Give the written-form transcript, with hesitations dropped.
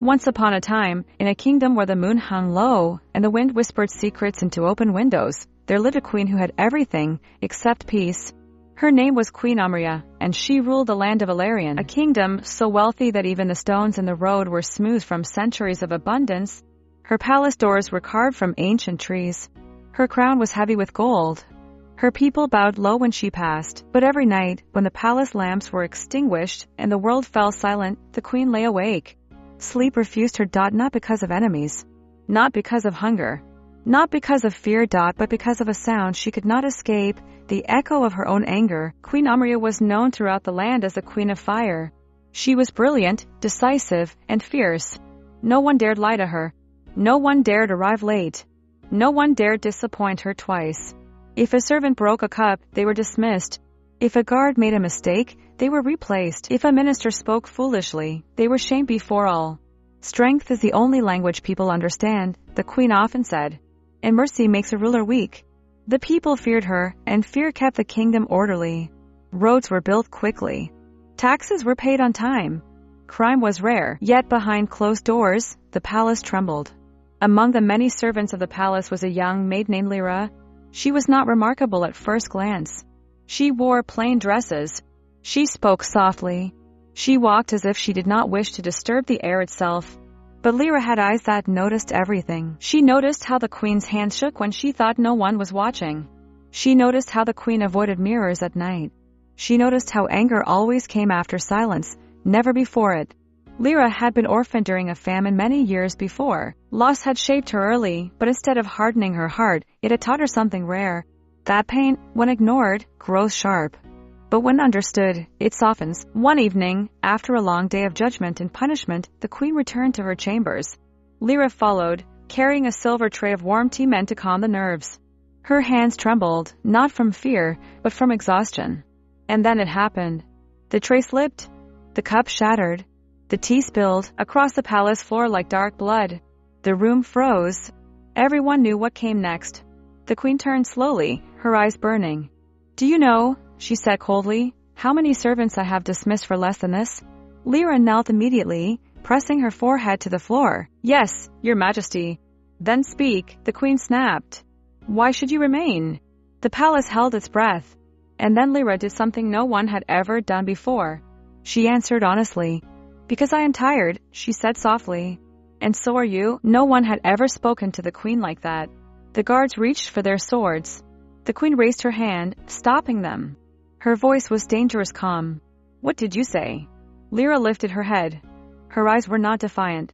Once upon a time, in a kingdom where the moon hung low and the wind whispered secrets into open windows, there lived a queen who had everything except peace. Her name was Queen Amarya, and she ruled the land of Valerian, a kingdom so wealthy that even the stones in the road were smooth from centuries of abundance. Her palace doors were carved from ancient trees. Her crown was heavy with gold. Her people bowed low when she passed, but every night, when the palace lamps were extinguished and the world fell silent, the queen lay awake. Sleep refused her, not because of enemies, not because of hunger, not because of fear, but because of a sound she could not escape, the echo of her own anger. Queen Amarya was known throughout the land as the Queen of Fire. She was brilliant, decisive, and fierce. No one dared lie to her. No one dared arrive late. No one dared disappoint her twice. If a servant broke a cup, they were dismissed. If a guard made a mistake, they were replaced. If a minister spoke foolishly, they were shamed before all. Strength is the only language people understand, the queen often said, and mercy makes a ruler weak. The people feared her, and fear kept the kingdom orderly. Roads were built quickly. Taxes were paid on time. Crime was rare, yet behind closed doors, the palace trembled. Among the many servants of the palace was a young maid named Lyra. She was not remarkable at first glance. She wore plain dresses. She spoke softly. She walked as if she did not wish to disturb the air itself. But Lyra had eyes that noticed everything. She noticed how the queen's hand shook when she thought no one was watching. She noticed how the queen avoided mirrors at night. She noticed how anger always came after silence, never before it. Lyra had been orphaned during a famine many years before. Loss had shaped her early, but instead of hardening her heart, it had taught her something rare. That pain, when ignored, grows sharp. But when understood, it softens. One evening, after a long day of judgment and punishment, the queen returned to her chambers. Lyra followed, carrying a silver tray of warm tea meant to calm the nerves. Her hands trembled, not from fear, but from exhaustion. And then it happened. The tray slipped. The cup shattered. The tea spilled across the palace floor like dark blood. The room froze. Everyone knew what came next. The queen turned slowly, her eyes burning. "Do you know," she said coldly, "how many servants I have dismissed for less than this?" Lyra knelt immediately, pressing her forehead to the floor. "Yes, your majesty." "Then speak," the queen snapped. "Why should you remain?" The palace held its breath. And then Lyra did something no one had ever done before. She answered honestly. "Because I am tired," she said softly. "And so are you." No one had ever spoken to the queen like that. The guards reached for their swords. The queen raised her hand, stopping them. Her voice was dangerous calm. "What did you say?" Lyra lifted her head. Her eyes were not defiant.